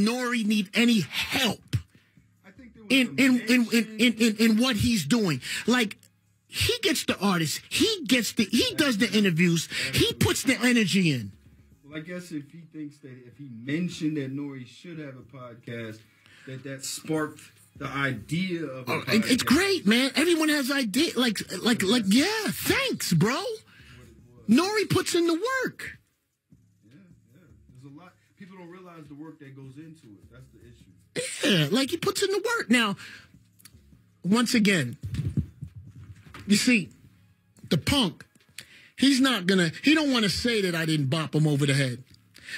Nori need any help in what he's doing. Like, he gets the artist, he does the interviews, he puts the energy in. Well, I guess if he thinks that if he mentioned that Nori should have a podcast, that sparked the idea of a podcast. It's great, man. Everyone has ideas. Like, yeah, thanks, bro. Nori puts in the work. Yeah. There's a lot. People don't realize the work that goes into it. That's the issue. Yeah, like, he puts in the work. Now, once again, you see, the punk, he don't want to say that I didn't bop him over the head.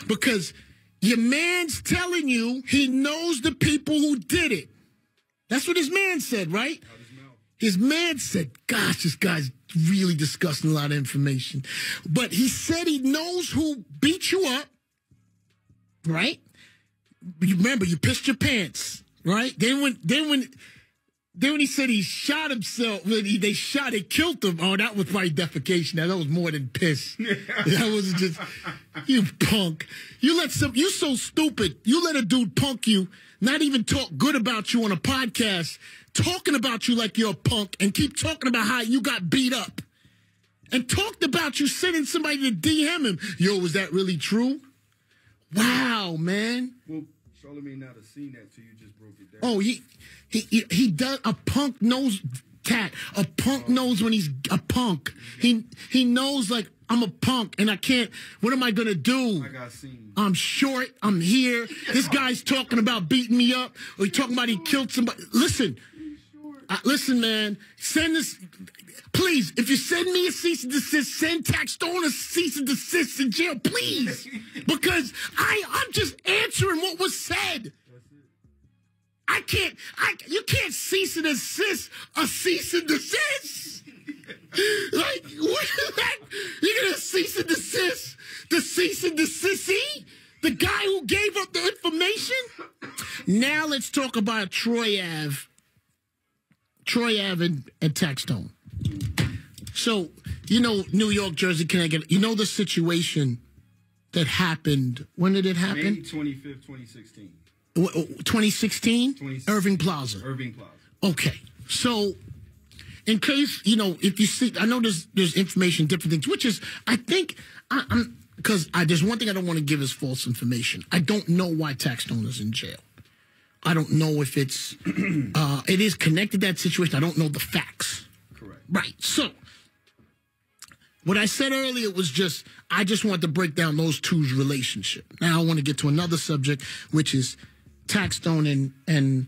Because your man's telling you he knows the people who did it. That's what his man said, right? His man said, gosh, this guy's really discussing a lot of information. But he said he knows who beat you up, right? You remember, you pissed your pants, right? Then when he said he shot himself, they killed him. Oh, that was probably defecation. That was more than piss. That was just, you punk. You so stupid. You let a dude punk you, not even talk good about you on a podcast, talking about you like you're a punk, and keep talking about how you got beat up. And talked about you sending somebody to DM him. Yo, was that really true? Wow, man. Well, Charlamagne not have seen that till you just broke it down. Oh, he does. A punk knows, Cat. A punk knows when he's a punk. He knows, like, I'm a punk and I can't. What am I gonna do? I got seen. I'm short. I'm here. This guy's talking about beating me up, or he talking about he killed somebody. Listen, man. Send this. Please, if you send me a cease and desist, send Taxstone a cease and desist in jail, please. Because I'm just answering what was said. You can't cease and desist a cease and desist. Like, what is that? You're going to cease and desist the cease and desistee? The guy who gave up the information? Now let's talk about Troy Ave and Taxstone. So, New York, Jersey, Connecticut, the situation that happened. When did it happen? May 25th, 2016. 2016? Irving Plaza. Okay. So, in case, if you see, I know there's information, different things, which is, I think, because there's one thing I don't want to give is false information. I don't know why Taxstone is in jail. I don't know if it's, it is connected to that situation. I don't know the facts. Correct. Right. So, what I said earlier was I just want to break down those two's relationship. Now I want to get to another subject, which is Taxstone and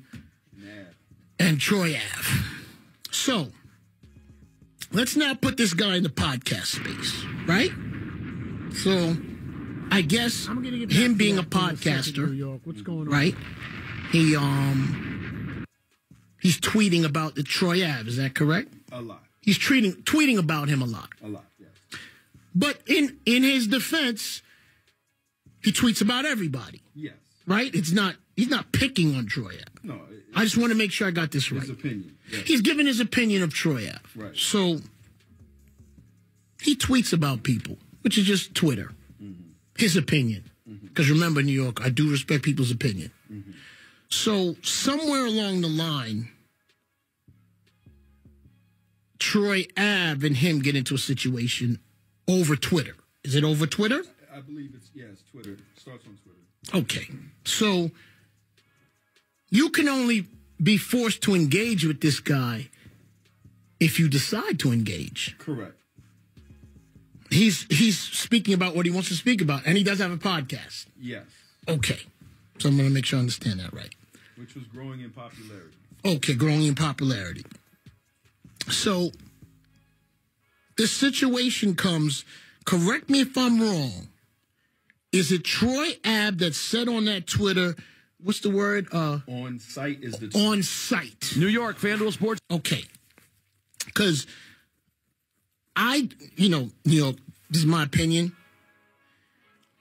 Troy Ave. So, let's now put this guy in the podcast space, right? So, I guess him being a podcaster, New York. What's going on? right? He's tweeting about the Troy Ave. Is that correct? A lot. He's tweeting about him a lot. A lot, yes. But in his defense, he tweets about everybody. Yes. Right? He's not picking on Troy Ave. No. I just want to make sure I got this right. His opinion. Yes. He's giving his opinion of Troy Ave. Right. So he tweets about people, which is just Twitter. Mm-hmm. His opinion. Because remember, New York, I do respect people's opinion. Mm-hmm. So somewhere along the line, Troy Ave and him get into a situation over Twitter. Is it over Twitter? I believe it's Twitter. It starts on Twitter. Okay. So you can only be forced to engage with this guy if you decide to engage. Correct. He's speaking about what he wants to speak about, and he does have a podcast. Yes. Okay. So I'm going to make sure I understand that right. Which was growing in popularity. Okay, growing in popularity. So this situation comes, correct me if I'm wrong, is it Troy Ave that said on that Twitter, what's the word? On site is the... On site. New York, FanDuel Sports. Okay. Because New York, this is my opinion.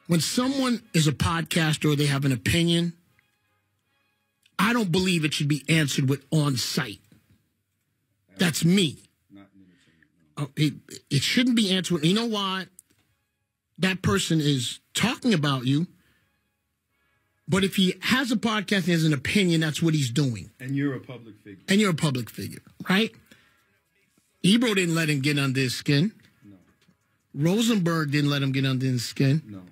When someone is a podcaster or they have an opinion, I don't believe it should be answered with on site. That's me. Not an entertainment, no. It shouldn't be answered. You know why? That person is talking about you. But if he has a podcast and has an opinion, that's what he's doing. And you're a public figure. And you're a public figure, right? Ebro didn't let him get under his skin. No. Rosenberg didn't let him get under his skin. No.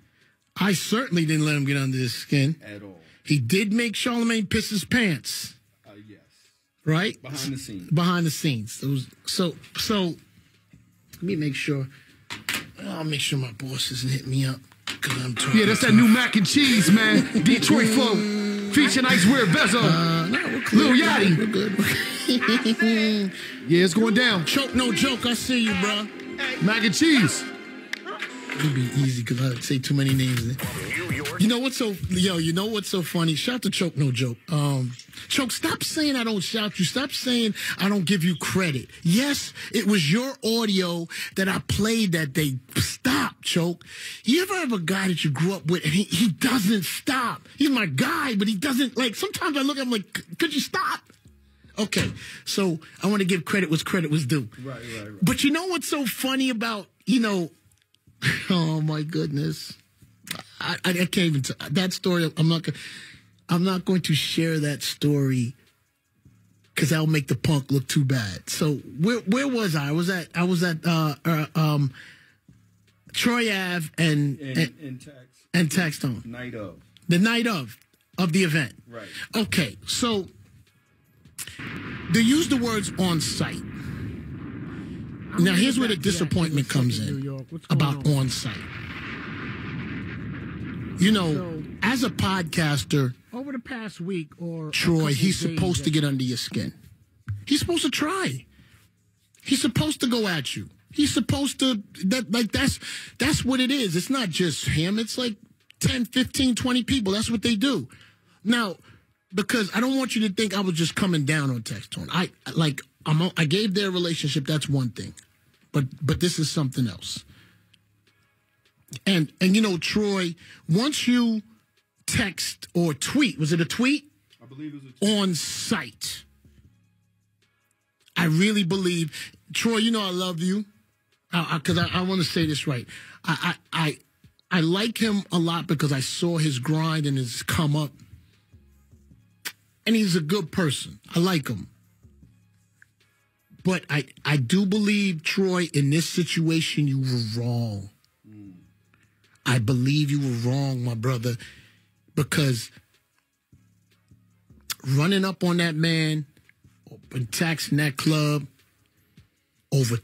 I certainly didn't let him get under his skin. At all. He did make Charlamagne piss his pants. Yes. Right? Behind the scenes. Behind the scenes. So let me make sure. I'll make sure my boss doesn't hit me up. Yeah, that's that new mac and cheese, man. Detroit flow. Feature Nice Weird Bezo. Lil Yachty. We're good. Yeah, it's going down. Choke, no joke. I see you, bro. Mac and cheese. It'd be easy because I say too many names. You know what's so funny? Shout to Choke, no joke. Choke, stop saying I don't shout you. Stop saying I don't give you credit. Yes, it was your audio that I played that day. Stop, Choke. You ever have a guy that you grew up with and he doesn't stop? He's my guy, but he doesn't, like, sometimes I look at him like, could you stop? Okay, so I want to give credit was due. Right. But you know what's so funny about, oh my goodness. I can't even that story. I'm not going to share that story because that'll make the punk look too bad. So where was I? I was at Troy Ave and Taxstone. The night of the event. Right. Okay, so they use the words on site. Now here's where the disappointment comes in about on site. As a podcaster, over the past week or Troy, he's supposed to get under your skin. He's supposed to try. He's supposed to go at you. He's supposed to that's what it is. It's not just him. It's like 10, 15, 20 people. That's what they do. Now, because I don't want you to think I was just coming down on Taxstone. I gave their relationship. That's one thing, but this is something else. And Troy, once you text or tweet, was it a tweet? I believe it was a tweet. On site. I really believe, Troy, I love you. Because I want to say this right. I like him a lot because I saw his grind and his come up. And he's a good person. I like him. But I do believe, Troy, in this situation, you were wrong. I believe you were wrong, my brother, because running up on that man and taxing that club over